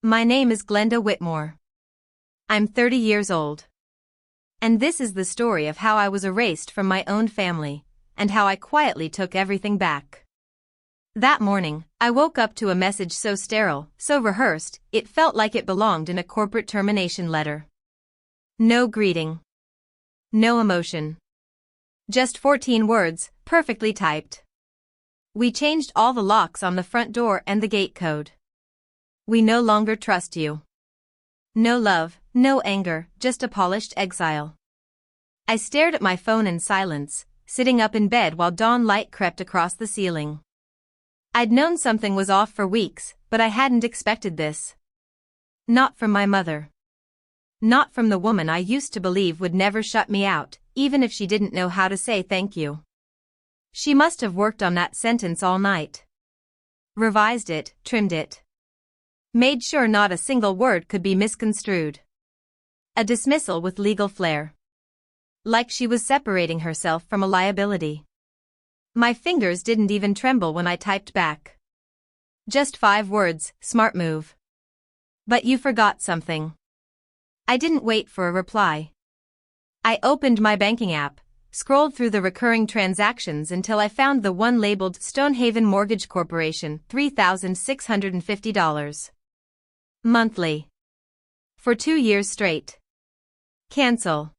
My name is Glenda Whitmore. I'm 30 years old. And this is the story of how I was erased from my own family, and how I quietly took everything back. That morning, I woke up to a message so sterile, so rehearsed, it felt like it belonged in a corporate termination letter. No greeting. No emotion. Just 14 words, perfectly typed. We changed all the locks on the front door and the gate code. We no longer trust you. No love, no anger, just a polished exile. I stared at my phone in silence, sitting up in bed while dawn light crept across the ceiling. I'd known something was off for weeks, but I hadn't expected this. Not from my mother. Not from the woman I used to believe would never shut me out, even if she didn't know how to say thank you. She must have worked on that sentence all night. Revised it, trimmed it. Made sure not a single word could be misconstrued. A dismissal with legal flair. Like she was separating herself from a liability. My fingers didn't even tremble when I typed back. Just 5 words, smart move. But you forgot something. I didn't wait for a reply. I opened my banking app, scrolled through the recurring transactions until I found the one labeled Stonehaven Mortgage Corporation, $3,650. Monthly. For 2 years straight. Cancel.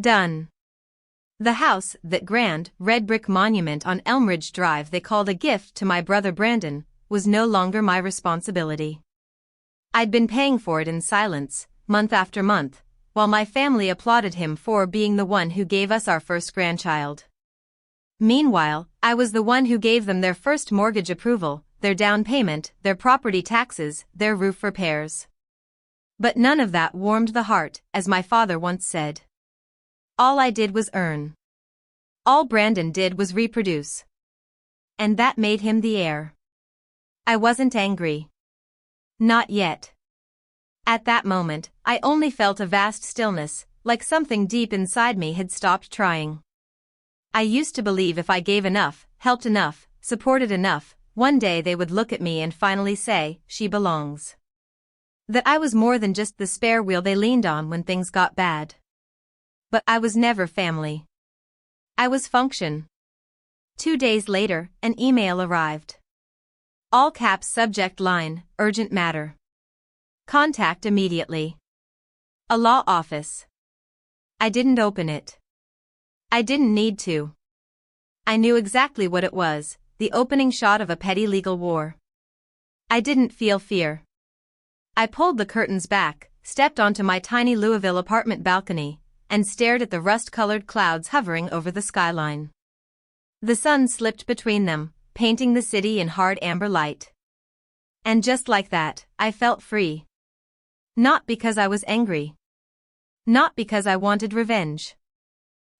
Done. The house, that grand, red brick monument on Elmridge Drive they called a gift to my brother Brandon, was no longer my responsibility. I'd been paying for it in silence, month after month, while my family applauded him for being the one who gave us our first grandchild. Meanwhile, I was the one who gave them their first mortgage approval, their down payment, their property taxes, their roof repairs. But none of that warmed the heart, as my father once said. All I did was earn. All Brandon did was reproduce. And that made him the heir. I wasn't angry. Not yet. At that moment, I only felt a vast stillness, like something deep inside me had stopped trying. I used to believe if I gave enough, helped enough, supported enough, one day they would look at me and finally say, she belongs. That I was more than just the spare wheel they leaned on when things got bad. But I was never family. I was function. 2 days later, an email arrived. All caps subject line, urgent matter. Contact immediately. A law office. I didn't open it. I didn't need to. I knew exactly what it was, the opening shot of a petty legal war. I didn't feel fear. I pulled the curtains back, stepped onto my tiny Louisville apartment balcony, and stared at the rust-colored clouds hovering over the skyline. The sun slipped between them, painting the city in hard amber light. And just like that, I felt free. Not because I was angry. Not because I wanted revenge.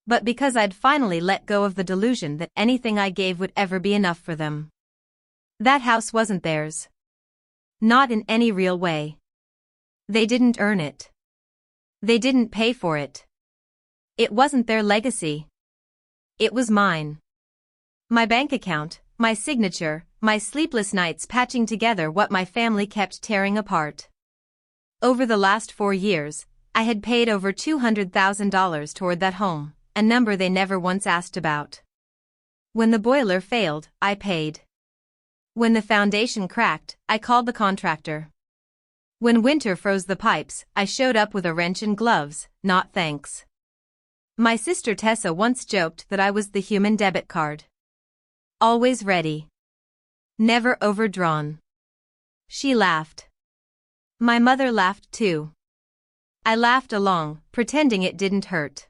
But because I'd finally let go of the delusion that anything I gave would ever be enough for them. That house wasn't theirs. Not in any real way. They didn't earn it. They didn't pay for it. It wasn't their legacy. It was mine. My bank account, my signature, my sleepless nights patching together what my family kept tearing apart. Over the last 4 years, I had paid over $200,000 toward that home, a number they never once asked about. When the boiler failed, I paid. When the foundation cracked, I called the contractor. When winter froze the pipes, I showed up with a wrench and gloves, not thanks. My sister Tessa once joked that I was the human debit card. Always ready. Never overdrawn. She laughed. My mother laughed too. I laughed along, pretending it didn't hurt.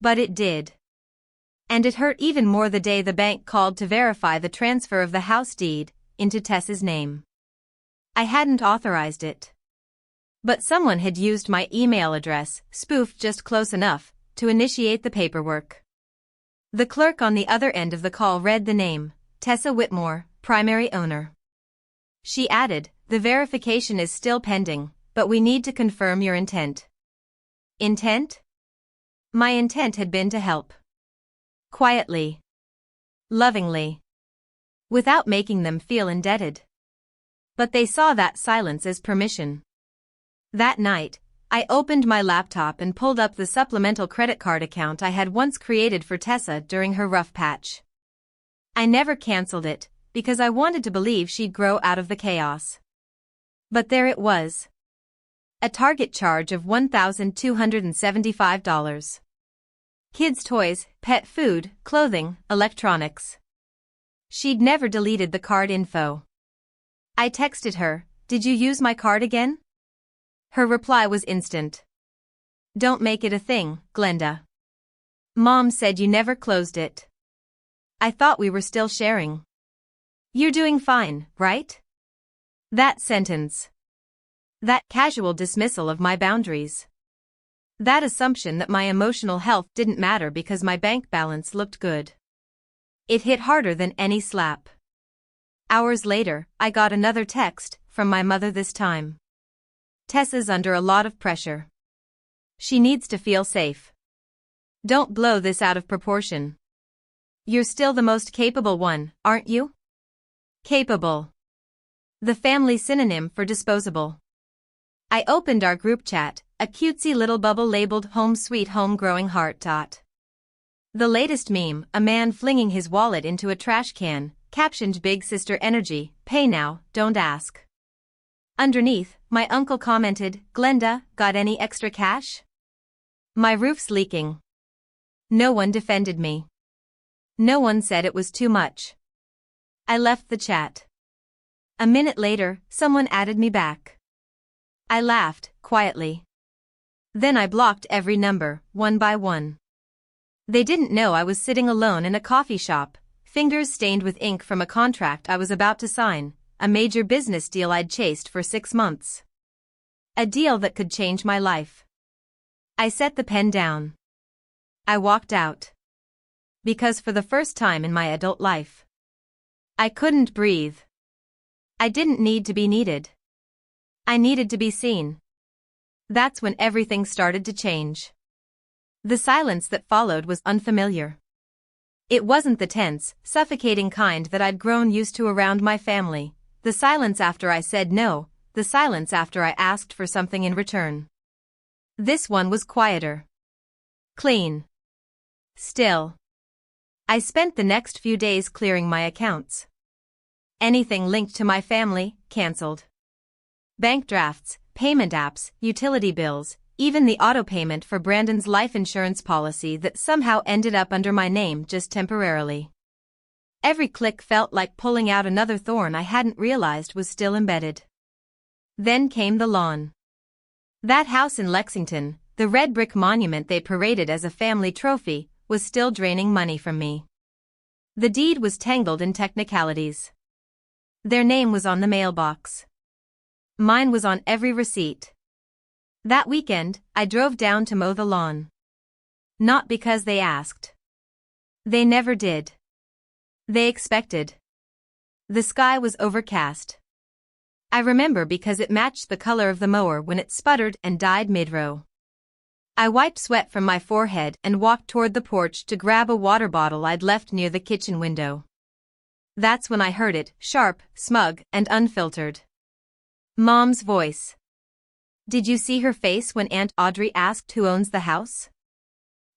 But it did. And it hurt even more the day the bank called to verify the transfer of the house deed into Tessa's name. I hadn't authorized it. But someone had used my email address, spoofed just close enough, to initiate the paperwork. The clerk on the other end of the call read the name, Tessa Whitmore, primary owner. She added, the verification is still pending, but we need to confirm your intent. Intent? My intent had been to help. Quietly. Lovingly. Without making them feel indebted. But they saw that silence as permission. That night, I opened my laptop and pulled up the supplemental credit card account I had once created for Tessa during her rough patch. I never canceled it, because I wanted to believe she'd grow out of the chaos. But there it was. A target charge of $1,275. Kids' toys, pet food, clothing, electronics. She'd never deleted the card info. I texted her, "Did you use my card again?" Her reply was instant. "Don't make it a thing, Glenda. Mom said you never closed it. I thought we were still sharing. You're doing fine, right?" That sentence. That casual dismissal of my boundaries. That assumption that my emotional health didn't matter because my bank balance looked good. It hit harder than any slap. Hours later, I got another text, from my mother this time. "Tessa's under a lot of pressure. She needs to feel safe. Don't blow this out of proportion. You're still the most capable one, aren't you?" Capable. The family synonym for disposable. I opened our group chat, a cutesy little bubble labeled "Home Sweet Home Growing Heart." The latest meme, a man flinging his wallet into a trash can, captioned "Big Sister Energy, pay now, don't ask." Underneath, my uncle commented, "Glenda, got any extra cash? My roof's leaking." No one defended me. No one said it was too much. I left the chat. A minute later, someone added me back. I laughed, quietly. Then I blocked every number, one by one. They didn't know I was sitting alone in a coffee shop, fingers stained with ink from a contract I was about to sign, a major business deal I'd chased for 6 months. A deal that could change my life. I set the pen down. I walked out. Because for the first time in my adult life, I couldn't breathe. I didn't need to be needed. I needed to be seen. That's when everything started to change. The silence that followed was unfamiliar. It wasn't the tense, suffocating kind that I'd grown used to around my family, the silence after I said no, the silence after I asked for something in return. This one was quieter. Clean. Still. I spent the next few days clearing my accounts. Anything linked to my family, cancelled. Bank drafts, payment apps, utility bills, even the auto payment for Brandon's life insurance policy that somehow ended up under my name just temporarily. Every click felt like pulling out another thorn I hadn't realized was still embedded. Then came the lawn. That house in Lexington, the red brick monument they paraded as a family trophy, was still draining money from me. The deed was tangled in technicalities. Their name was on the mailbox. Mine was on every receipt. That weekend, I drove down to mow the lawn. Not because they asked. They never did. They expected. The sky was overcast. I remember because it matched the color of the mower when it sputtered and died mid-row. I wiped sweat from my forehead and walked toward the porch to grab a water bottle I'd left near the kitchen window. That's when I heard it, sharp, smug, and unfiltered. Mom's voice. "Did you see her face when Aunt Audrey asked who owns the house?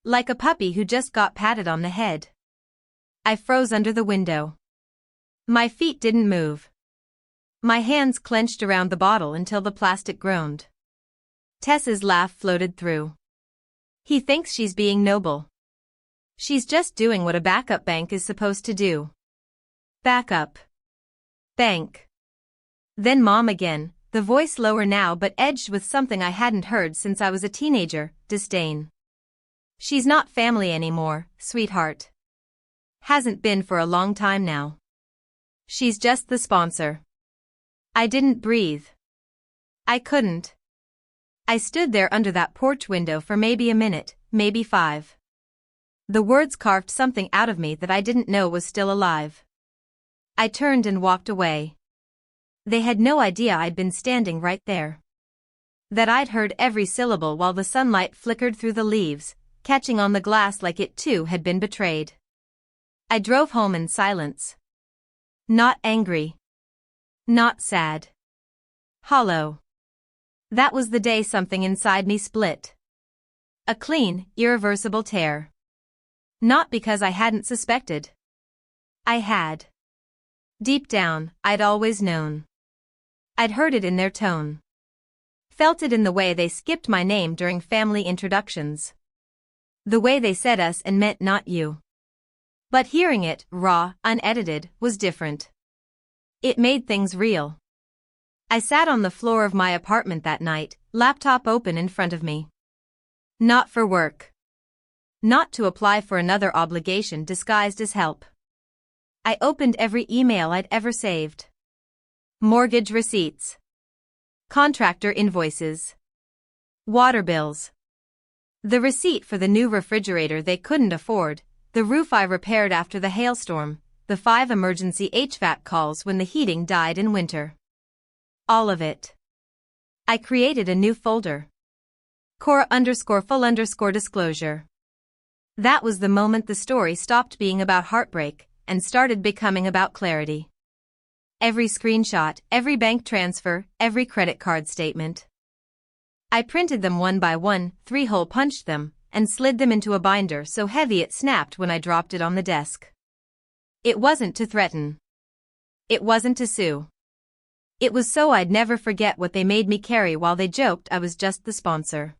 Like a puppy who just got patted on the head." I froze under the window. My feet didn't move. My hands clenched around the bottle until the plastic groaned. Tessa's laugh floated through. "He thinks she's being noble. She's just doing what a backup bank is supposed to do." Backup. Bank. Then Mom again, the voice lower now but edged with something I hadn't heard since I was a teenager, disdain. "She's not family anymore, sweetheart. Hasn't been for a long time now. She's just the sponsor." I didn't breathe. I couldn't. I stood there under that porch window for maybe a minute, maybe 5. The words carved something out of me that I didn't know was still alive. I turned and walked away. They had no idea I'd been standing right there. That I'd heard every syllable while the sunlight flickered through the leaves, catching on the glass like it too had been betrayed. I drove home in silence. Not angry. Not sad. Hollow. That was the day something inside me split. A clean, irreversible tear. Not because I hadn't suspected. I had. Deep down, I'd always known. I'd heard it in their tone. Felt it in the way they skipped my name during family introductions. The way they said us and meant not you. But hearing it, raw, unedited, was different. It made things real. I sat on the floor of my apartment that night, laptop open in front of me. Not for work. Not to apply for another obligation disguised as help. I opened every email I'd ever saved. Mortgage receipts. Contractor invoices. Water bills. The receipt for the new refrigerator they couldn't afford, the roof I repaired after the hailstorm, the 5 emergency HVAC calls when the heating died in winter. All of it. I created a new folder. Cora_full_disclosure. That was the moment the story stopped being about heartbreak and started becoming about clarity. Every screenshot, every bank transfer, every credit card statement. I printed them one by one, 3-hole punched them, and slid them into a binder so heavy it snapped when I dropped it on the desk. It wasn't to threaten. It wasn't to sue. It was so I'd never forget what they made me carry while they joked I was just the sponsor.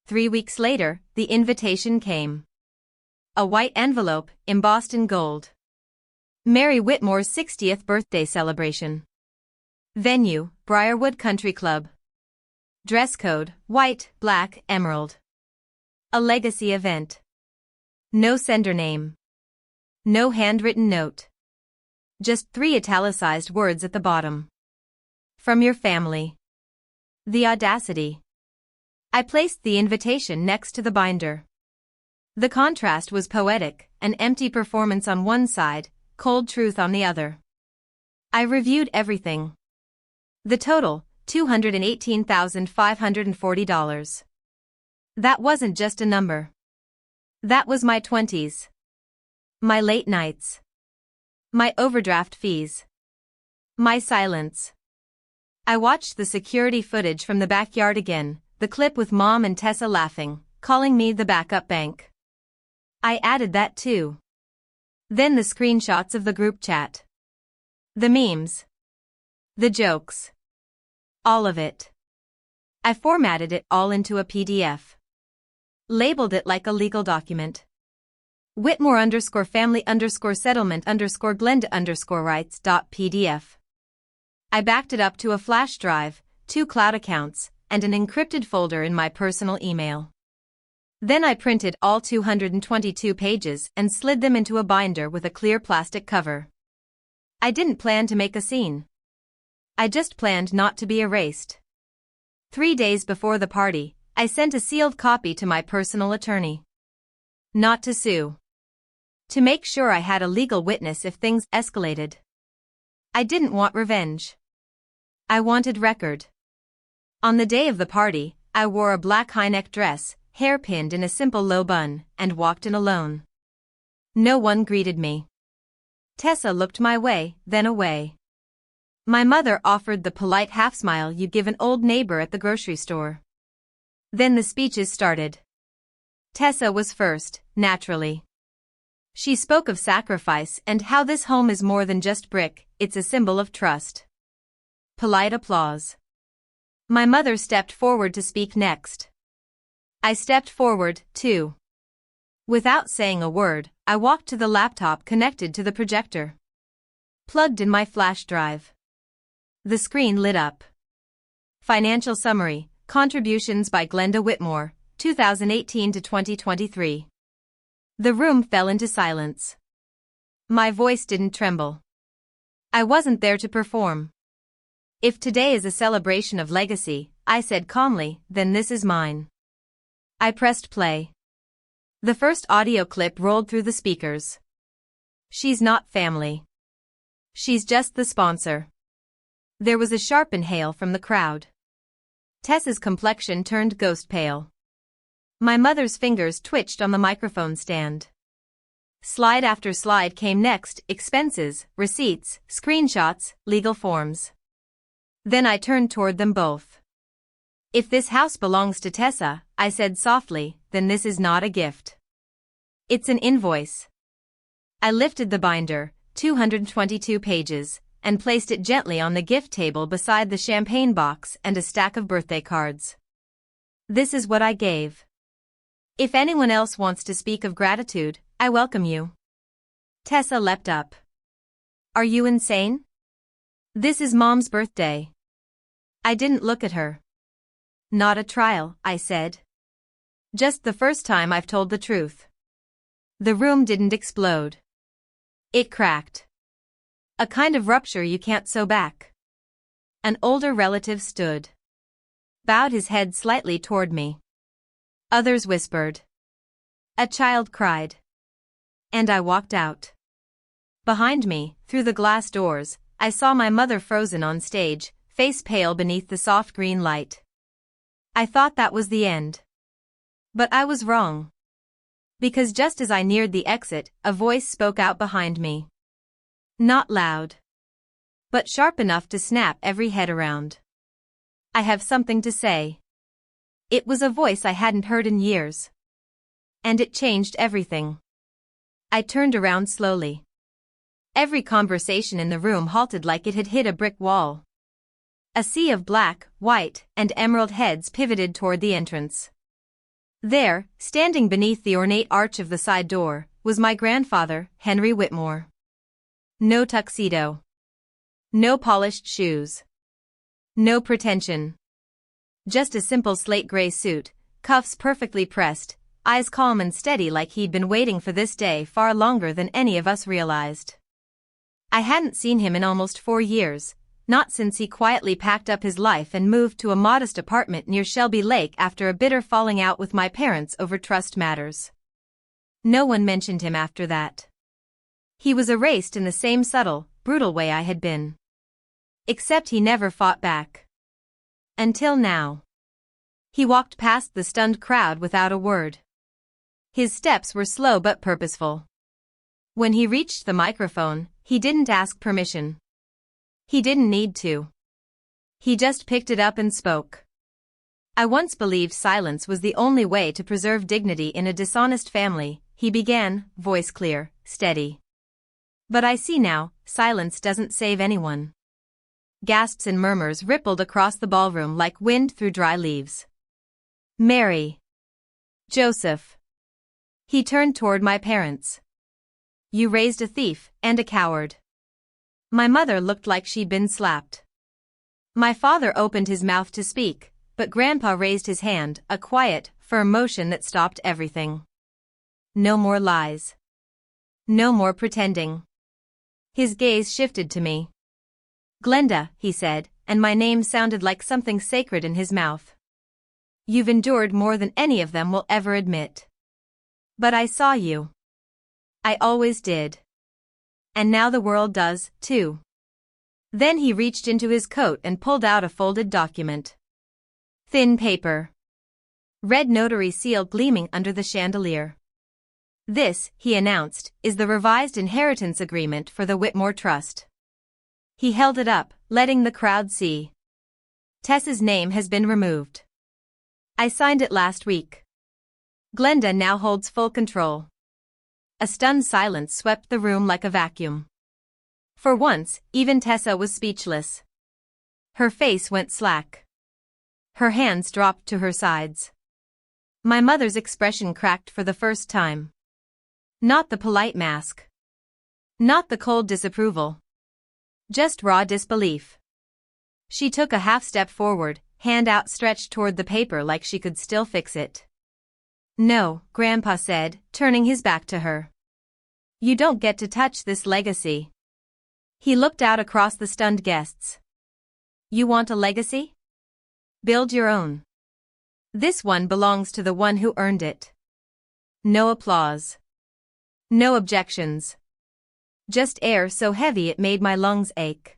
3 weeks later, the invitation came. A white envelope, embossed in gold. Mary Whitmore's 60th birthday celebration. Venue, Briarwood Country Club. Dress code, white, black, emerald. A legacy event. No sender name. No handwritten note. Just 3 italicized words at the bottom. From your family. The audacity. I placed the invitation next to the binder. The contrast was poetic, an empty performance on one side, cold truth on the other. I reviewed everything. The total, $218,540. That wasn't just a number. That was my 20s. My late nights. My overdraft fees. My silence. I watched the security footage from the backyard again, the clip with Mom and Tessa laughing, calling me the backup bank. I added that too. Then the screenshots of the group chat. The memes. The jokes. All of it. I formatted it all into a PDF. Labeled it like a legal document. Whitmore_family_settlement_Glenda_rights.pdf. I backed it up to a flash drive, 2 cloud accounts, and an encrypted folder in my personal email. Then I printed all 222 pages and slid them into a binder with a clear plastic cover. I didn't plan to make a scene. I just planned not to be erased. 3 days before the party, I sent a sealed copy to my personal attorney. Not to sue. To make sure I had a legal witness if things escalated. I didn't want revenge. I wanted record. On the day of the party, I wore a black high-neck dress, hair pinned in a simple low bun, and walked in alone. No one greeted me. Tessa looked my way, then away. My mother offered the polite half-smile you give an old neighbor at the grocery store. Then the speeches started. Tessa was first, naturally. She spoke of sacrifice and how this home is more than just brick, it's a symbol of trust. Polite applause. My mother stepped forward to speak next. I stepped forward, too. Without saying a word, I walked to the laptop connected to the projector. Plugged in my flash drive. The screen lit up. Financial summary, contributions by Glenda Whitmore, 2018 to 2023. The room fell into silence. My voice didn't tremble. I wasn't there to perform. If today is a celebration of legacy, I said calmly, then this is mine. I pressed play. The first audio clip rolled through the speakers. She's not family. She's just the sponsor. There was a sharp inhale from the crowd. Tessa's complexion turned ghost pale. My mother's fingers twitched on the microphone stand. Slide after slide came next, expenses, receipts, screenshots, legal forms. Then I turned toward them both. If this house belongs to Tessa, I said softly, then this is not a gift. It's an invoice. I lifted the binder, 222 pages, and placed it gently on the gift table beside the champagne box and a stack of birthday cards. This is what I gave. If anyone else wants to speak of gratitude, I welcome you. Tessa leapt up. Are you insane? This is Mom's birthday. I didn't look at her. Not a trial, I said. Just the first time I've told the truth. The room didn't explode. It cracked. A kind of rupture you can't sew back. An older relative stood. Bowed his head slightly toward me. Others whispered. A child cried. And I walked out. Behind me, through the glass doors, I saw my mother frozen on stage, face pale beneath the soft green light. I thought that was the end. But I was wrong. Because just as I neared the exit, a voice spoke out behind me. Not loud. But sharp enough to snap every head around. I have something to say. It was a voice I hadn't heard in years. And it changed everything. I turned around slowly. Every conversation in the room halted like it had hit a brick wall. A sea of black, white, and emerald heads pivoted toward the entrance. There, standing beneath the ornate arch of the side door, was my grandfather, Henry Whitmore. No tuxedo. No polished shoes. No pretension. Just a simple slate gray suit, cuffs perfectly pressed, eyes calm and steady like he'd been waiting for this day far longer than any of us realized. I hadn't seen him in almost 4 years, not since he quietly packed up his life and moved to a modest apartment near Shelby Lake after a bitter falling out with my parents over trust matters. No one mentioned him after that. He was erased in the same subtle, brutal way I had been. Except he never fought back. Until now. He walked past the stunned crowd without a word. His steps were slow but purposeful. When he reached the microphone, he didn't ask permission. He didn't need to. He just picked it up and spoke. I once believed silence was the only way to preserve dignity in a dishonest family, he began, voice clear, steady. But I see now, silence doesn't save anyone. Gasps and murmurs rippled across the ballroom like wind through dry leaves. Mary. Joseph. He turned toward my parents. You raised a thief and a coward. My mother looked like she'd been slapped. My father opened his mouth to speak, but Grandpa raised his hand, a quiet, firm motion that stopped everything. No more lies. No more pretending. His gaze shifted to me. Glenda, he said, and my name sounded like something sacred in his mouth. You've endured more than any of them will ever admit. But I saw you. I always did. And now the world does, too. Then he reached into his coat and pulled out a folded document. Thin paper. Red notary seal gleaming under the chandelier. This, he announced, is the revised inheritance agreement for the Whitmore Trust. He held it up, letting the crowd see. Tessa's name has been removed. I signed it last week. Glenda now holds full control. A stunned silence swept the room like a vacuum. For once, even Tessa was speechless. Her face went slack. Her hands dropped to her sides. My mother's expression cracked for the first time. Not the polite mask. Not the cold disapproval. Just raw disbelief. She took a half step forward, hand outstretched toward the paper like she could still fix it. No, Grandpa said, turning his back to her. You don't get to touch this legacy. He looked out across the stunned guests. You want a legacy? Build your own. This one belongs to the one who earned it. No applause. No objections. Just air so heavy it made my lungs ache.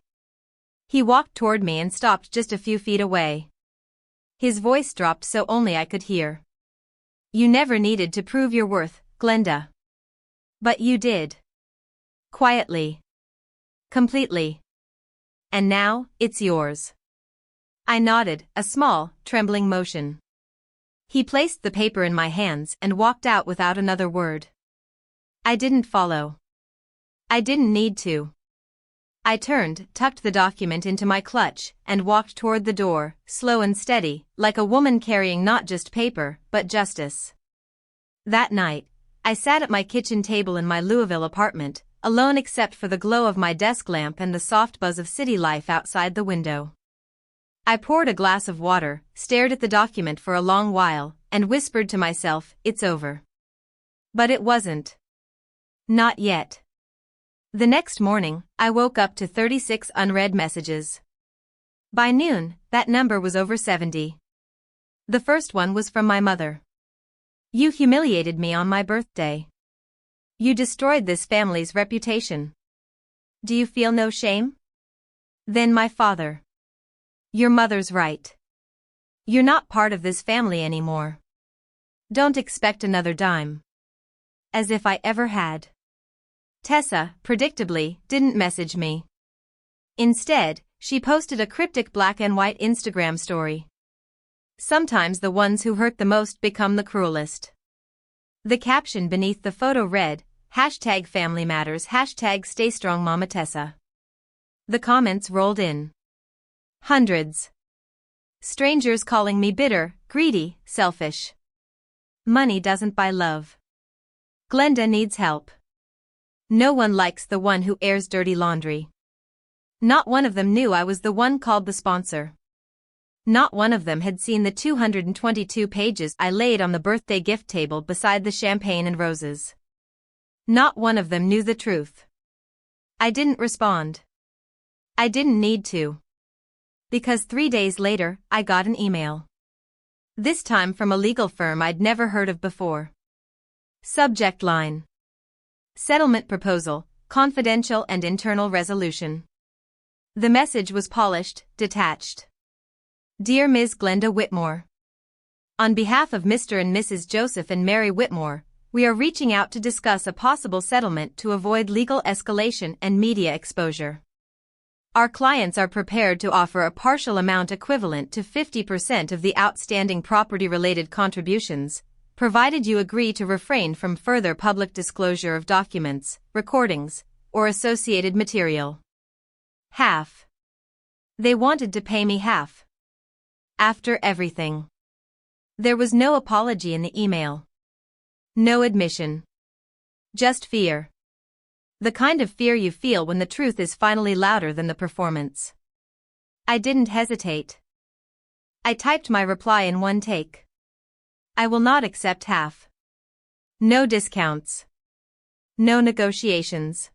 He walked toward me and stopped just a few feet away. His voice dropped so only I could hear. You never needed to prove your worth, Glenda. But you did. Quietly. Completely. And now, it's yours. I nodded, a small, trembling motion. He placed the paper in my hands and walked out without another word. I didn't follow. I didn't need to. I turned, tucked the document into my clutch, and walked toward the door, slow and steady, like a woman carrying not just paper, but justice. That night, I sat at my kitchen table in my Louisville apartment, alone except for the glow of my desk lamp and the soft buzz of city life outside the window. I poured a glass of water, stared at the document for a long while, and whispered to myself, "It's over." But it wasn't. Not yet. The next morning, I woke up to 36 unread messages. By noon, that number was over 70. The first one was from my mother. "You humiliated me on my birthday. You destroyed this family's reputation. Do you feel no shame?" Then my father. "Your mother's right. You're not part of this family anymore. Don't expect another dime." As if I ever had. Tessa, predictably, didn't message me. Instead, she posted a cryptic black and white Instagram story. Sometimes the ones who hurt the most become the cruelest. The caption beneath the photo read, #FamilyMatters, #StayStrongMama Tessa. The comments rolled in. Hundreds. Strangers calling me bitter, greedy, selfish. Money doesn't buy love. Glenda needs help. No one likes the one who airs dirty laundry. Not one of them knew I was the one called the sponsor. Not one of them had seen the 222 pages I laid on the birthday gift table beside the champagne and roses. Not one of them knew the truth. I didn't respond. I didn't need to. Because 3 days later, I got an email. This time from a legal firm I'd never heard of before. Subject line: Settlement proposal, confidential and internal resolution. The message was polished, detached. Dear Ms. Glenda Whitmore. On behalf of Mr. and Mrs. Joseph and Mary Whitmore, we are reaching out to discuss a possible settlement to avoid legal escalation and media exposure. Our clients are prepared to offer a partial amount equivalent to 50% of the outstanding property-related contributions, provided you agree to refrain from further public disclosure of documents, recordings, or associated material. Half. They wanted to pay me half. After everything. There was no apology in the email. No admission. Just fear. The kind of fear you feel when the truth is finally louder than the performance. I didn't hesitate. I typed my reply in one take. I will not accept half. No discounts. No negotiations.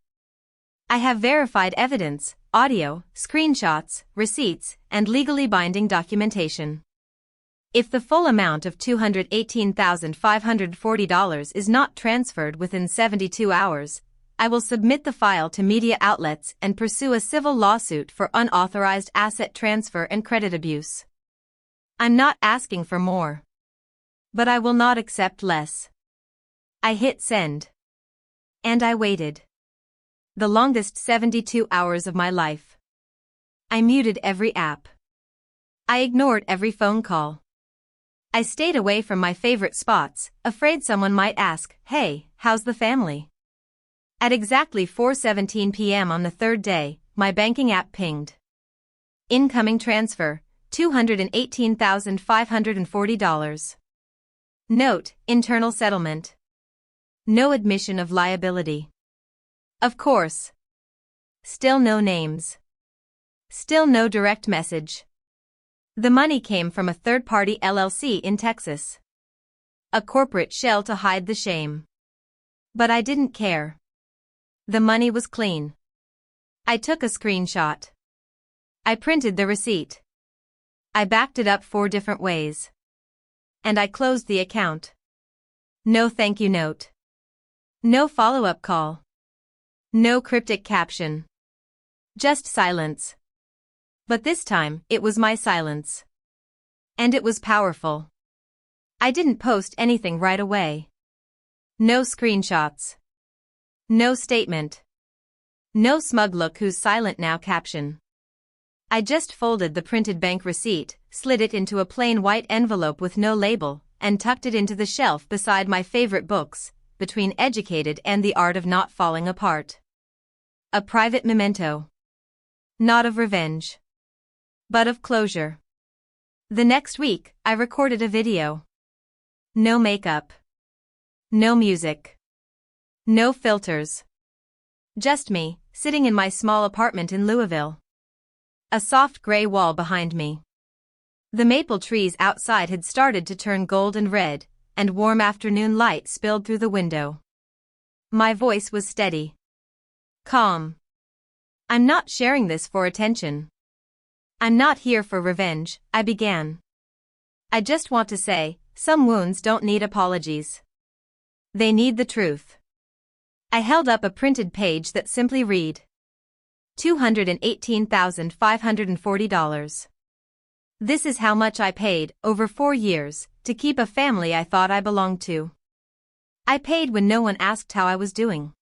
I have verified evidence, audio, screenshots, receipts, and legally binding documentation. If the full amount of $218,540 is not transferred within 72 hours, I will submit the file to media outlets and pursue a civil lawsuit for unauthorized asset transfer and credit abuse. I'm not asking for more. But I will not accept less. I hit send. And I waited. The longest 72 hours of my life. I muted every app. I ignored every phone call. I stayed away from my favorite spots, afraid someone might ask, "Hey, how's the family?" At exactly 4:17 p.m. on the third day, my banking app pinged. Incoming transfer, $218,540. Note, internal settlement. No admission of liability. Of course. Still no names. Still no direct message. The money came from a third-party LLC in Texas. A corporate shell to hide the shame. But I didn't care. The money was clean. I took a screenshot. I printed the receipt. I backed it up 4 different ways. And I closed the account. No thank you note. No follow-up call. No cryptic caption. Just silence. But this time, it was my silence. And it was powerful. I didn't post anything right away. No screenshots. No statement. No smug look who's silent now caption. I just folded the printed bank receipt, slid it into a plain white envelope with no label, and tucked it into the shelf beside my favorite books, Between Educated and the Art of Not Falling Apart. A private memento. Not of revenge, but of closure. The next week, I recorded a video. No makeup. No music. No filters. Just me, sitting in my small apartment in Louisville. A soft gray wall behind me. The maple trees outside had started to turn gold and red, and warm afternoon light spilled through the window. My voice was steady. Calm. I'm not sharing this for attention. I'm not here for revenge, I began. I just want to say, some wounds don't need apologies. They need the truth. I held up a printed page that simply read, $218,540. This is how much I paid, over 4 years, to keep a family I thought I belonged to. I paid when no one asked how I was doing.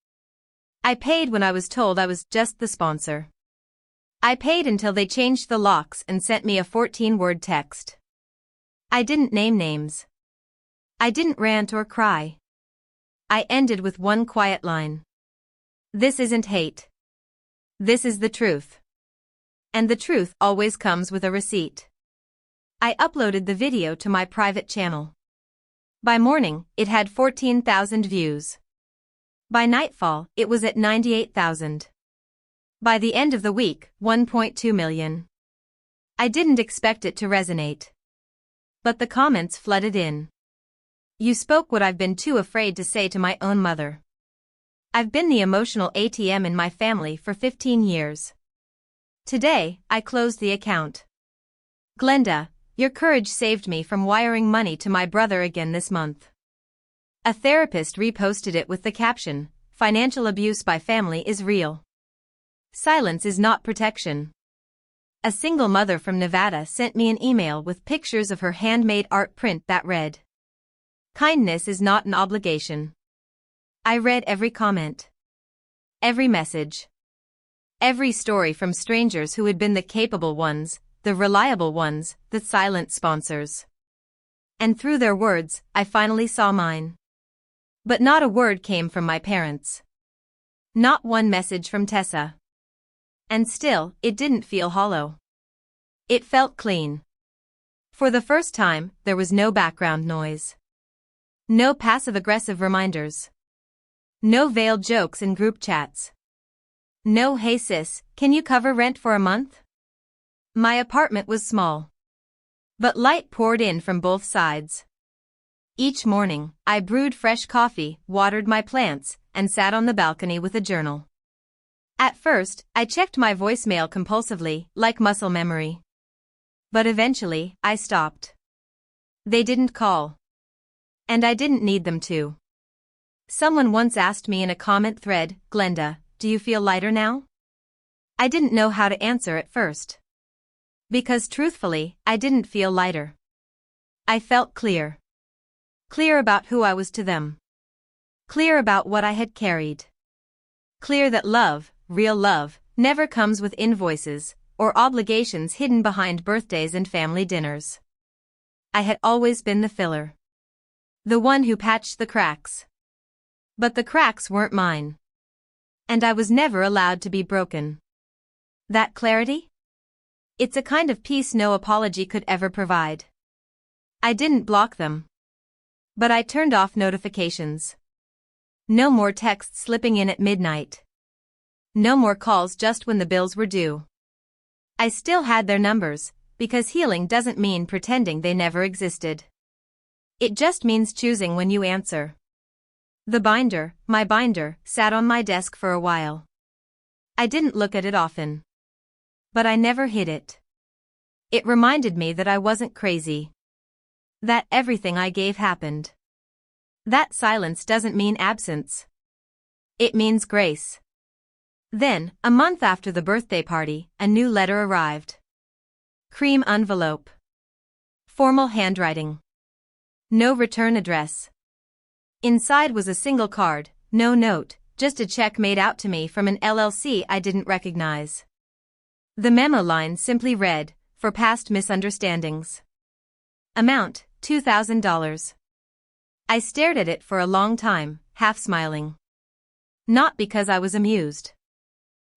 I paid when I was told I was just the sponsor. I paid until they changed the locks and sent me a 14-word text. I didn't name names. I didn't rant or cry. I ended with one quiet line. This isn't hate. This is the truth. And the truth always comes with a receipt. I uploaded the video to my private channel. By morning, it had 14,000 views. By nightfall, it was at 98,000. By the end of the week, 1.2 million. I didn't expect it to resonate. But the comments flooded in. You spoke what I've been too afraid to say to my own mother. I've been the emotional ATM in my family for 15 years. Today, I closed the account. Glenda, your courage saved me from wiring money to my brother again this month. A therapist reposted it with the caption, Financial abuse by family is real. Silence is not protection. A single mother from Nevada sent me an email with pictures of her handmade art print that read, Kindness is not an obligation. I read every comment. Every message. Every story from strangers who had been the capable ones, the reliable ones, the silent sponsors. And through their words, I finally saw mine. But not a word came from my parents. Not one message from Tessa. And still, it didn't feel hollow. It felt clean. For the first time, there was no background noise. No passive-aggressive reminders. No veiled jokes in group chats. No hey sis, can you cover rent for a month? My apartment was small. But light poured in from both sides. Each morning, I brewed fresh coffee, watered my plants, and sat on the balcony with a journal. At first, I checked my voicemail compulsively, like muscle memory. But eventually, I stopped. They didn't call. And I didn't need them to. Someone once asked me in a comment thread, Glenda, do you feel lighter now? I didn't know how to answer at first. Because truthfully, I didn't feel lighter. I felt clear. Clear about who I was to them. Clear about what I had carried. Clear that love, real love, never comes with invoices or obligations hidden behind birthdays and family dinners. I had always been the filler. The one who patched the cracks. But the cracks weren't mine. And I was never allowed to be broken. That clarity? It's a kind of peace no apology could ever provide. I didn't block them. But I turned off notifications. No more texts slipping in at midnight. No more calls just when the bills were due. I still had their numbers, because healing doesn't mean pretending they never existed. It just means choosing when you answer. The binder, my binder, sat on my desk for a while. I didn't look at it often. But I never hid it. It reminded me that I wasn't crazy. That everything I gave happened. That silence doesn't mean absence. It means grace. Then, a month after the birthday party, a new letter arrived. Cream envelope. Formal handwriting. No return address. Inside was a single card, no note, just a check made out to me from an LLC I didn't recognize. The memo line simply read, "For past misunderstandings." Amount, $2,000. I stared at it for a long time, half smiling. Not because I was amused.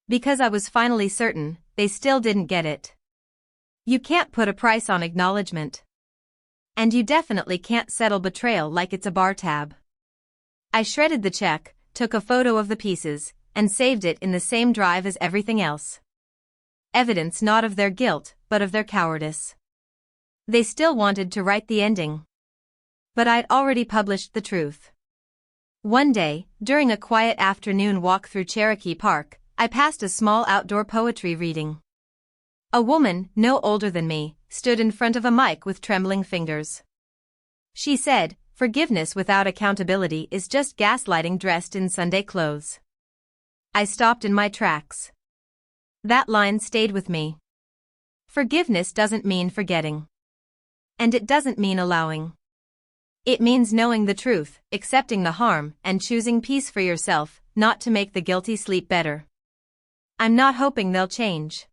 Because I was finally certain, they still didn't get it. You can't put a price on acknowledgement. And you definitely can't settle betrayal like it's a bar tab. I shredded the check, took a photo of the pieces, and saved it in the same drive as everything else. Evidence not of their guilt, but of their cowardice. They still wanted to write the ending. But I'd already published the truth. One day, during a quiet afternoon walk through Cherokee Park, I passed a small outdoor poetry reading. A woman, no older than me, stood in front of a mic with trembling fingers. She said, "Forgiveness without accountability is just gaslighting dressed in Sunday clothes." I stopped in my tracks. That line stayed with me. Forgiveness doesn't mean forgetting. And it doesn't mean allowing. It means knowing the truth, accepting the harm, and choosing peace for yourself, not to make the guilty sleep better. I'm not hoping they'll change.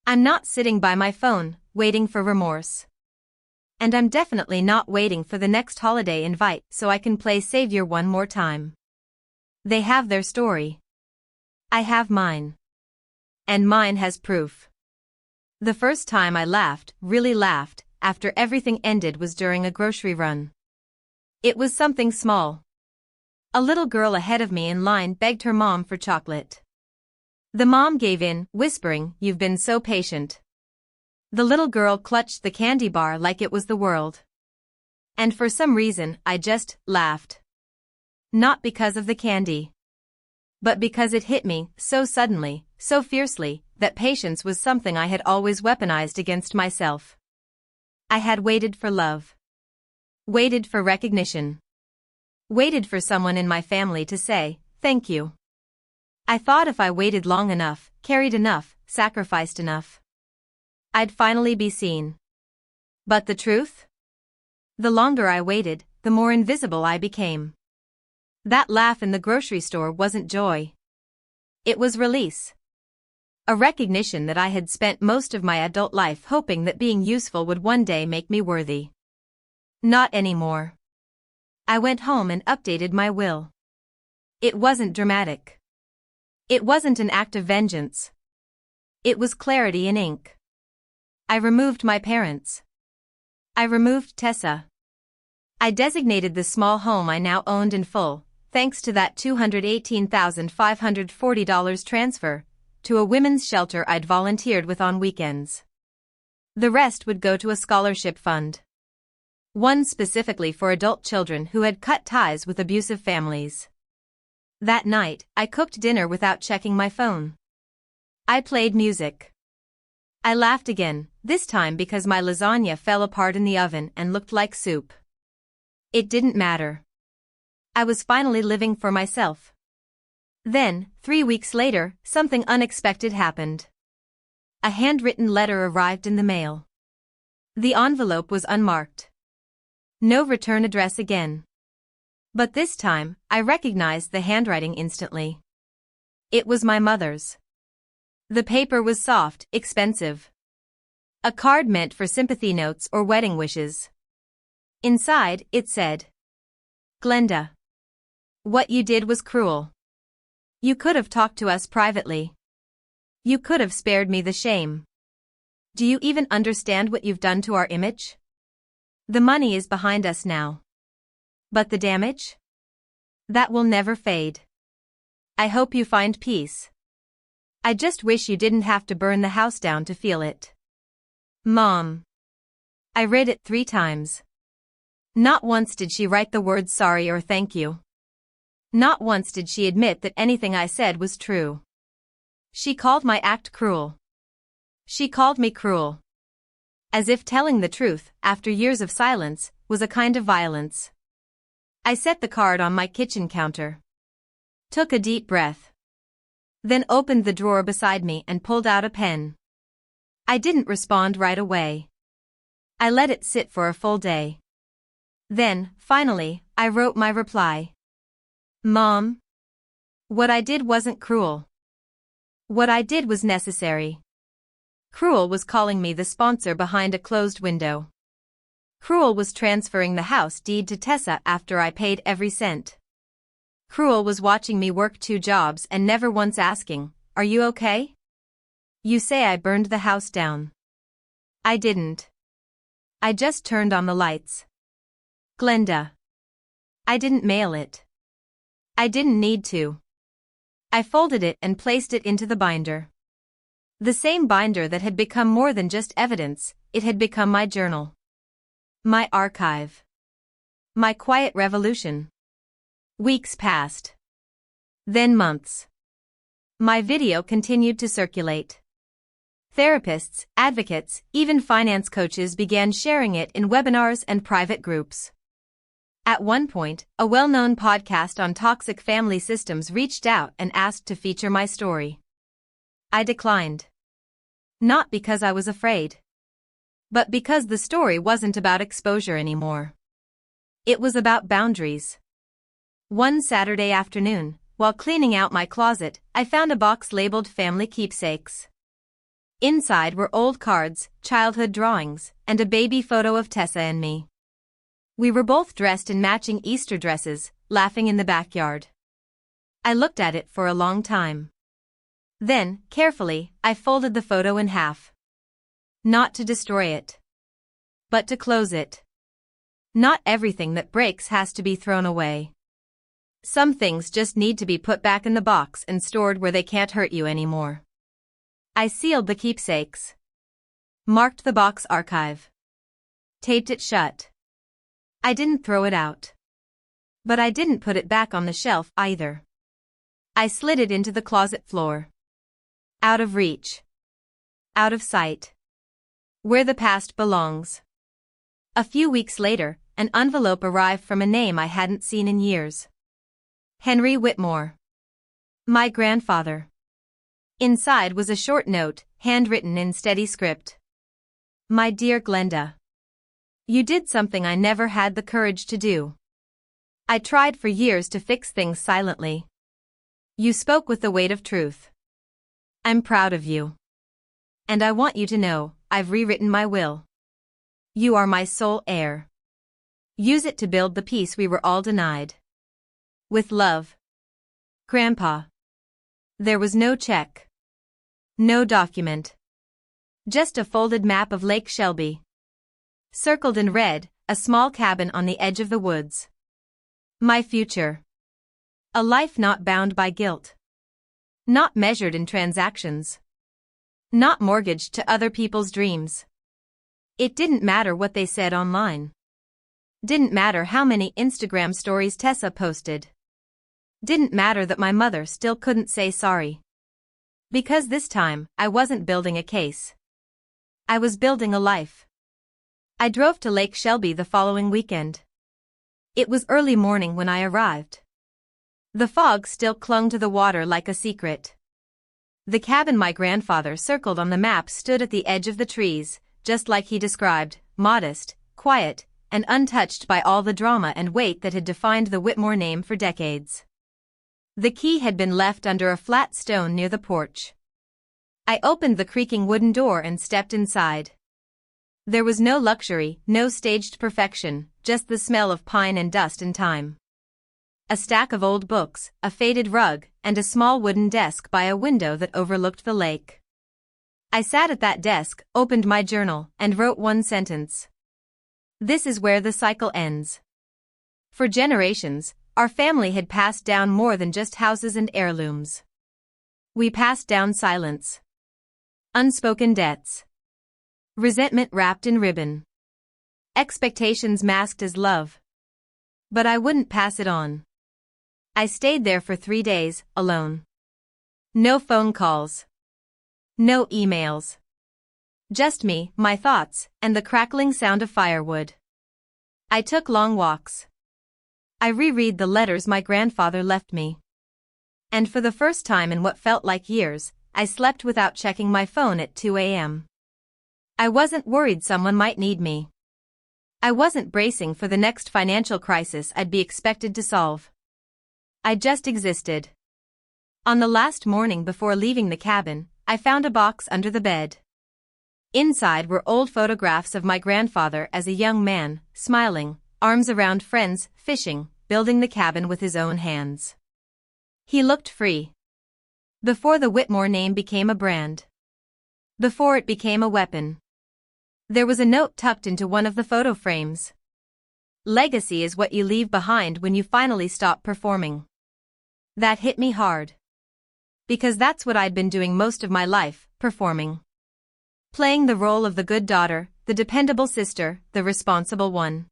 I'm not sitting by my phone, waiting for remorse. And I'm definitely not waiting for the next holiday invite so I can play savior one more time. They have their story. I have mine. And mine has proof. The first time I laughed, really laughed, after everything ended was during a grocery run. It was something small. A little girl ahead of me in line begged her mom for chocolate. The mom gave in, whispering, "You've been so patient." The little girl clutched the candy bar like it was the world. And for some reason, I just laughed. Not because of the candy. But because it hit me, so suddenly, so fiercely, that patience was something I had always weaponized against myself. I had waited for love. Waited for recognition. Waited for someone in my family to say, "Thank you." I thought if I waited long enough, carried enough, sacrificed enough, I'd finally be seen. But the truth? The longer I waited, the more invisible I became. That laugh in the grocery store wasn't joy. It was release. A recognition that I had spent most of my adult life hoping that being useful would one day make me worthy. Not anymore. I went home and updated my will. It wasn't dramatic. It wasn't an act of vengeance. It was clarity in ink. I removed my parents. I removed Tessa. I designated the small home I now owned in full, thanks to that $218,540 transfer, to a women's shelter I'd volunteered with on weekends. The rest would go to a scholarship fund. One specifically for adult children who had cut ties with abusive families. That night, I cooked dinner without checking my phone. I played music. I laughed again, this time because my lasagna fell apart in the oven and looked like soup. It didn't matter. I was finally living for myself. Then, 3 weeks later, something unexpected happened. A handwritten letter arrived in the mail. The envelope was unmarked. No return address again. But this time, I recognized the handwriting instantly. It was my mother's. The paper was soft, expensive. A card meant for sympathy notes or wedding wishes. Inside, it said, "Glenda. What you did was cruel. You could have talked to us privately. You could have spared me the shame. Do you even understand what you've done to our image? The money is behind us now. But the damage? That will never fade. I hope you find peace. I just wish you didn't have to burn the house down to feel it. Mom." I read it 3 times. Not once did she write the words sorry or thank you. Not once did she admit that anything I said was true. She called my act cruel. She called me cruel. As if telling the truth, after years of silence, was a kind of violence. I set the card on my kitchen counter. Took a deep breath. Then opened the drawer beside me and pulled out a pen. I didn't respond right away. I let it sit for a full day. Then, finally, I wrote my reply. Mom. What I did wasn't cruel. What I did was necessary. Cruel was calling me the sponsor behind a closed window. Cruel was transferring the house deed to Tessa after I paid every cent. Cruel was watching me work 2 jobs and never once asking, "Are you okay?" You say I burned the house down. I didn't. I just turned on the lights. Glenda. I didn't mail it. I didn't need to. I folded it and placed it into the binder. The same binder that had become more than just evidence, it had become my journal. My archive. My quiet revolution. Weeks passed. Then months. My video continued to circulate. Therapists, advocates, even finance coaches began sharing it in webinars and private groups. At one point, a well-known podcast on toxic family systems reached out and asked to feature my story. I declined. Not because I was afraid, but because the story wasn't about exposure anymore. It was about boundaries. One Saturday afternoon, while cleaning out my closet, I found a box labeled Family Keepsakes. Inside were old cards, childhood drawings, and a baby photo of Tessa and me. We were both dressed in matching Easter dresses, laughing in the backyard. I looked at it for a long time. Then, carefully, I folded the photo in half. Not to destroy it, but to close it. Not everything that breaks has to be thrown away. Some things just need to be put back in the box and stored where they can't hurt you anymore. I sealed the keepsakes. Marked the box archive. Taped it shut. I didn't throw it out. But I didn't put it back on the shelf either. I slid it into the closet floor. Out of reach. Out of sight. Where the past belongs. A few weeks later, an envelope arrived from a name I hadn't seen in years. Henry Whitmore. My grandfather. Inside was a short note, handwritten in steady script. My dear Glenda. You did something I never had the courage to do. I tried for years to fix things silently. You spoke with the weight of truth. I'm proud of you. And I want you to know, I've rewritten my will. You are my sole heir. Use it to build the peace we were all denied. With love. Grandpa. There was no check. No document. Just a folded map of Lake Shelby. Circled in red, a small cabin on the edge of the woods. My future. A life not bound by guilt. Not measured in transactions. Not mortgaged to other people's dreams. It didn't matter what they said online. Didn't matter how many Instagram stories Tessa posted. Didn't matter that my mother still couldn't say sorry. Because this time, I wasn't building a case. I was building a life. I drove to Lake Shelby the following weekend. It was early morning when I arrived. The fog still clung to the water like a secret. The cabin my grandfather circled on the map stood at the edge of the trees, just like he described, modest, quiet, and untouched by all the drama and weight that had defined the Whitmore name for decades. The key had been left under a flat stone near the porch. I opened the creaking wooden door and stepped inside. There was no luxury, no staged perfection, just the smell of pine and dust and time. A stack of old books, a faded rug, and a small wooden desk by a window that overlooked the lake. I sat at that desk, opened my journal, and wrote one sentence. This is where the cycle ends. For generations, our family had passed down more than just houses and heirlooms. We passed down silence. Unspoken debts. Resentment wrapped in ribbon. Expectations masked as love. But I wouldn't pass it on. I stayed there for 3 days, alone. No phone calls. No emails. Just me, my thoughts, and the crackling sound of firewood. I took long walks. I reread the letters my grandfather left me. And for the first time in what felt like years, I slept without checking my phone at 2 a.m. I wasn't worried someone might need me. I wasn't bracing for the next financial crisis I'd be expected to solve. I just existed. On the last morning before leaving the cabin, I found a box under the bed. Inside were old photographs of my grandfather as a young man, smiling, arms around friends, fishing, building the cabin with his own hands. He looked free. Before the Whitmore name became a brand. Before it became a weapon. There was a note tucked into one of the photo frames. Legacy is what you leave behind when you finally stop performing. That hit me hard. Because that's what I'd been doing most of my life, performing. Playing the role of the good daughter, the dependable sister, the responsible one.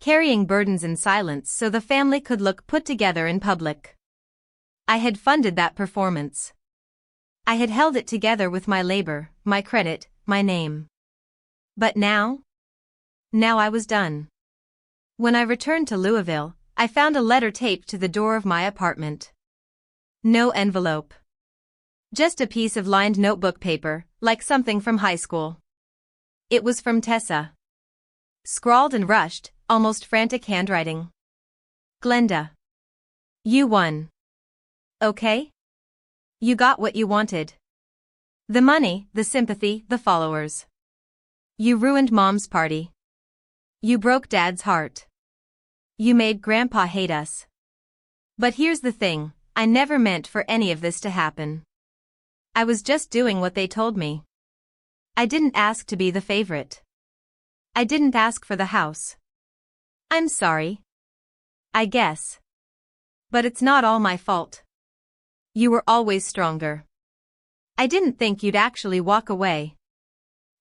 Carrying burdens in silence so the family could look put together in public. I had funded that performance. I had held it together with my labor, my credit, my name. But now? Now I was done. When I returned to Louisville, I found a letter taped to the door of my apartment. No envelope. Just a piece of lined notebook paper, like something from high school. It was from Tessa. Scrawled and rushed, almost frantic handwriting. Glenda. You won. Okay? You got what you wanted. The money, the sympathy, the followers. You ruined Mom's party. You broke Dad's heart. You made Grandpa hate us. But here's the thing, I never meant for any of this to happen. I was just doing what they told me. I didn't ask to be the favorite. I didn't ask for the house. I'm sorry. I guess. But it's not all my fault. You were always stronger. I didn't think you'd actually walk away.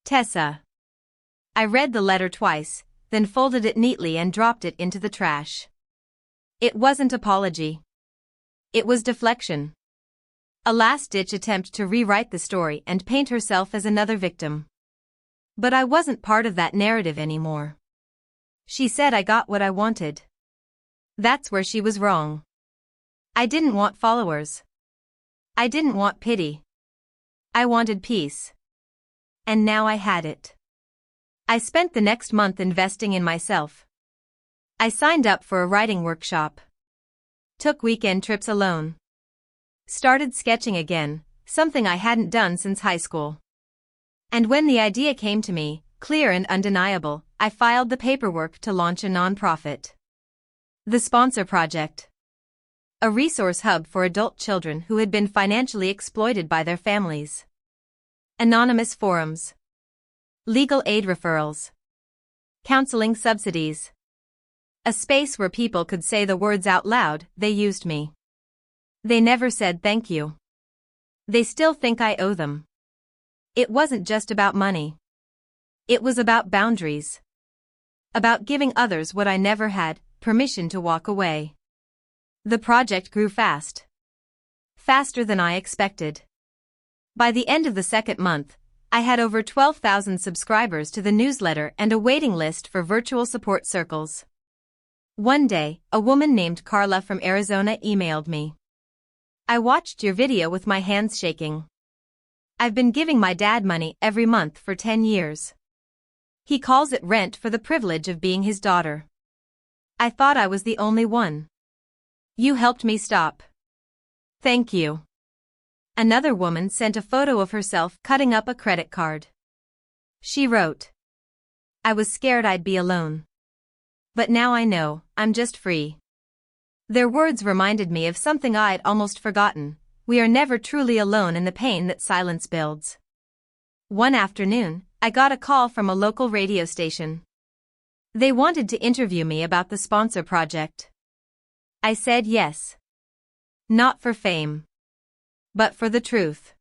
Tessa. I read the letter twice, then folded it neatly and dropped it into the trash. It wasn't apology. It was deflection. A last-ditch attempt to rewrite the story and paint herself as another victim. But I wasn't part of that narrative anymore. She said I got what I wanted. That's where she was wrong. I didn't want followers. I didn't want pity. I wanted peace. And now I had it. I spent the next month investing in myself. I signed up for a writing workshop. Took weekend trips alone. Started sketching again, something I hadn't done since high school. And when the idea came to me, clear and undeniable, I filed the paperwork to launch a nonprofit. The Sponsor Project. A resource hub for adult children who had been financially exploited by their families. Anonymous forums. Legal aid referrals. Counseling subsidies. A space where people could say the words out loud, they used me. They never said thank you. They still think I owe them. It wasn't just about money. It was about boundaries. About giving others what I never had, permission to walk away. The project grew fast. Faster than I expected. By the end of the second month, I had over 12,000 subscribers to the newsletter and a waiting list for virtual support circles. One day, a woman named Carla from Arizona emailed me. I watched your video with my hands shaking. I've been giving my dad money every month for 10 years. He calls it rent for the privilege of being his daughter. I thought I was the only one. You helped me stop. Thank you. Another woman sent a photo of herself cutting up a credit card. She wrote, I was scared I'd be alone. But now I know, I'm just free. Their words reminded me of something I'd almost forgotten. We are never truly alone in the pain that silence builds. One afternoon, I got a call from a local radio station. They wanted to interview me about the Sponsor Project. I said yes. Not for fame. But for the truth.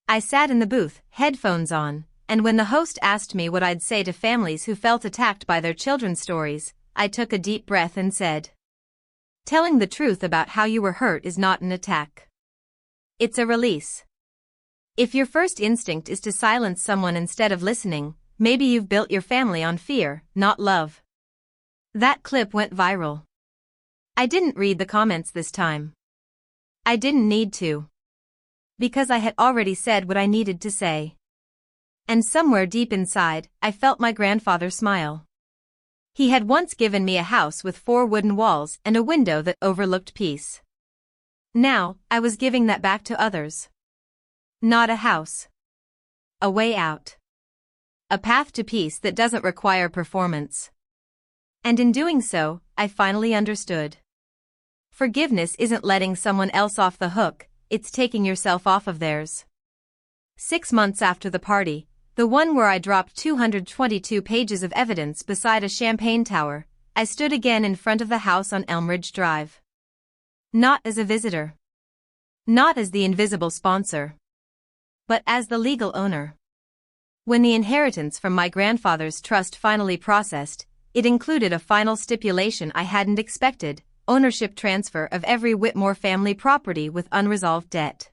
I sat in the booth, headphones on, and when the host asked me what I'd say to families who felt attacked by their children's stories, I took a deep breath and said, telling the truth about how you were hurt is not an attack. It's a release. If your first instinct is to silence someone instead of listening, maybe you've built your family on fear, not love. That clip went viral. I didn't read the comments this time. I didn't need to. Because I had already said what I needed to say. And somewhere deep inside, I felt my grandfather smile. He had once given me a house with 4 wooden walls and a window that overlooked peace. Now, I was giving that back to others. Not a house. A way out. a path to peace that doesn't require performance. And in doing so, I finally understood. Forgiveness isn't letting someone else off the hook, it's taking yourself off of theirs. 6 months after the party, the one where I dropped 222 pages of evidence beside a champagne tower, I stood again in front of the house on Elmridge Drive. Not as a visitor. Not as the invisible sponsor. But as the legal owner. When the inheritance from my grandfather's trust finally processed, it included a final stipulation I hadn't expected: ownership transfer of every Whitmore family property with unresolved debt.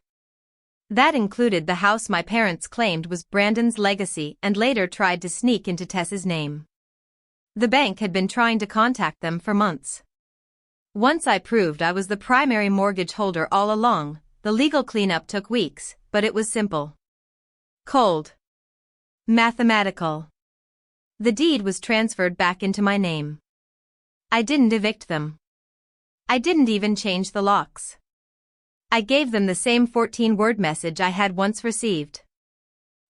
That included the house my parents claimed was Brandon's legacy and later tried to sneak into Tessa's name. The bank had been trying to contact them for months. Once I proved I was the primary mortgage holder all along, the legal cleanup took weeks, but it was simple. Cold. Mathematical. The deed was transferred back into my name. I didn't evict them. I didn't even change the locks. I gave them the same 14-word message I had once received.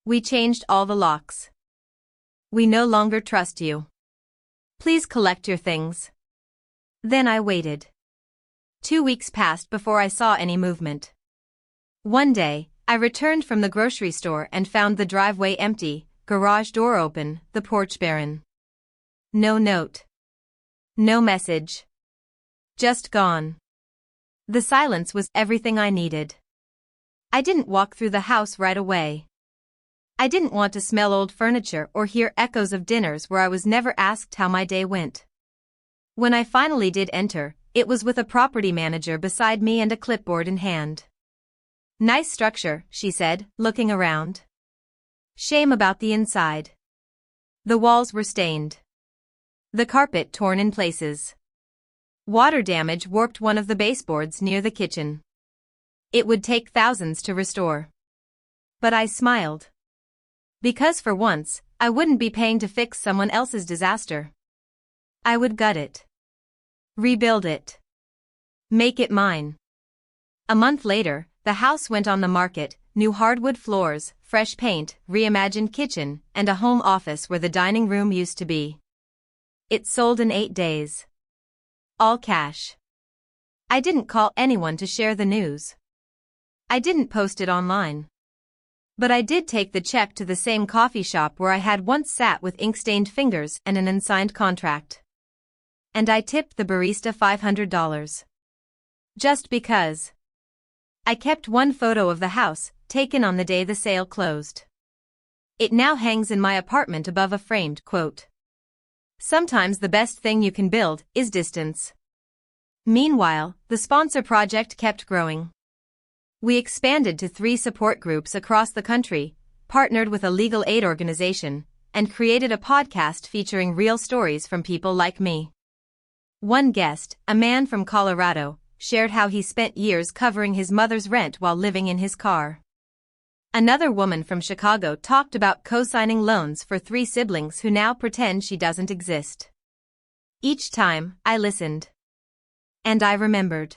We changed all the locks. We no longer trust you. Please collect your things. Then I waited. 2 weeks passed before I saw any movement. One day, I returned from the grocery store and found the driveway empty, garage door open, the porch barren. No note. No message. Just gone. The silence was everything I needed. I didn't walk through the house right away. I didn't want to smell old furniture or hear echoes of dinners where I was never asked how my day went. When I finally did enter, it was with a property manager beside me and a clipboard in hand. Nice structure, she said, looking around. Shame about the inside. The walls were stained. The carpet torn in places. Water damage warped one of the baseboards near the kitchen. It would take thousands to restore. But I smiled. Because for once, I wouldn't be paying to fix someone else's disaster. I would gut it. Rebuild it. Make it mine. A month later, the house went on the market: new hardwood floors, fresh paint, reimagined kitchen, and a home office where the dining room used to be. It sold in 8 days. All cash. I didn't call anyone to share the news. I didn't post it online. But I did take the check to the same coffee shop where I had once sat with ink-stained fingers and an unsigned contract. And I tipped the barista $500. Just because. I kept one photo of the house, taken on the day the sale closed. It now hangs in my apartment above a framed quote. Sometimes the best thing you can build is distance. Meanwhile, the sponsor project kept growing. We expanded to 3 support groups across the country, partnered with a legal aid organization, and created a podcast featuring real stories from people like me. One guest, a man from Colorado, shared how he spent years covering his mother's rent while living in his car. Another woman from Chicago talked about co-signing loans for 3 siblings who now pretend she doesn't exist. Each time, I listened. And I remembered.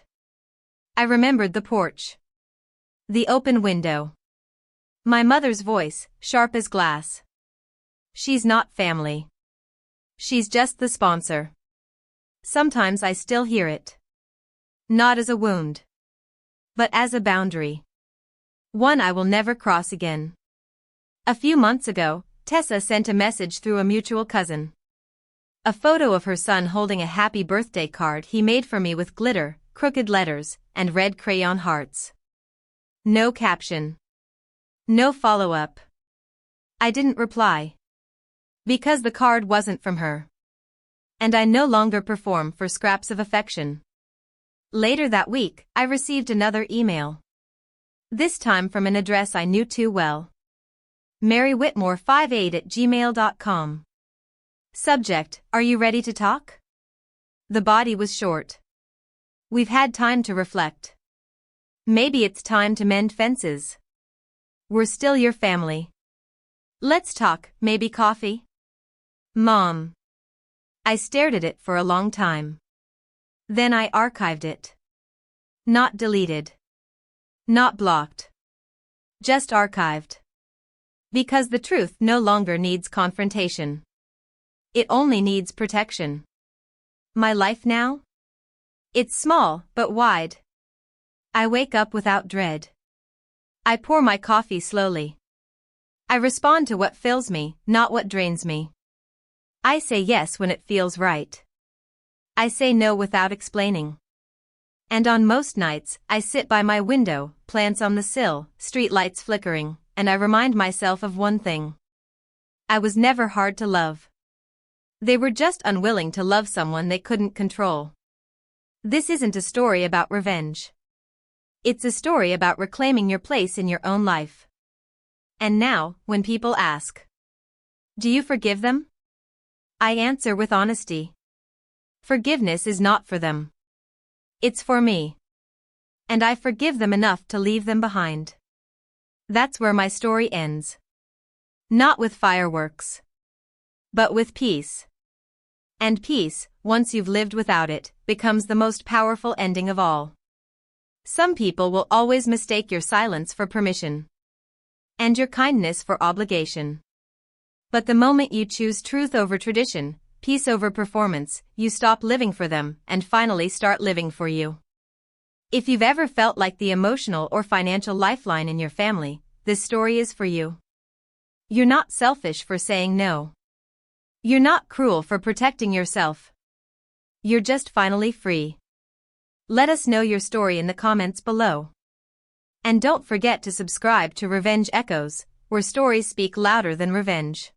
I remembered the porch. The open window. My mother's voice, sharp as glass. She's not family. She's just the sponsor. Sometimes I still hear it. Not as a wound. But as a boundary. One I will never cross again. A few months ago, Tessa sent a message through a mutual cousin. A photo of her son holding a happy birthday card he made for me with glitter, crooked letters, and red crayon hearts. No caption. No follow-up. I didn't reply. Because the card wasn't from her. And I no longer perform for scraps of affection. Later that week, I received another email. This time from an address I knew too well. marywhitmore58@gmail.com. Subject: Are you ready to talk? The body was short. We've had time to reflect. Maybe it's time to mend fences. We're still your family. Let's talk, maybe coffee? Mom. I stared at it for a long time. Then I archived it. Not deleted. Not blocked. Just archived. Because the truth no longer needs confrontation. It only needs protection. My life now? It's small but wide. I wake up without dread. I pour my coffee slowly. I respond to what fills me, not what drains me. I say yes when it feels right. I say no without explaining. And on most nights, I sit by my window, plants on the sill, streetlights flickering, and I remind myself of one thing. I was never hard to love. They were just unwilling to love someone they couldn't control. This isn't a story about revenge. It's a story about reclaiming your place in your own life. And now, when people ask, do you forgive them? I answer with honesty. Forgiveness is not for them. It's for me. And I forgive them enough to leave them behind. That's where my story ends. Not with fireworks. But with peace. And peace, once you've lived without it, becomes the most powerful ending of all. Some people will always mistake your silence for permission. And your kindness for obligation. But the moment you choose truth over tradition, peace over performance, you stop living for them and finally start living for you. If you've ever felt like the emotional or financial lifeline in your family, this story is for you. You're not selfish for saying no. You're not cruel for protecting yourself. You're just finally free. Let us know your story in the comments below. And don't forget to subscribe to Revenge Echoes, where stories speak louder than revenge.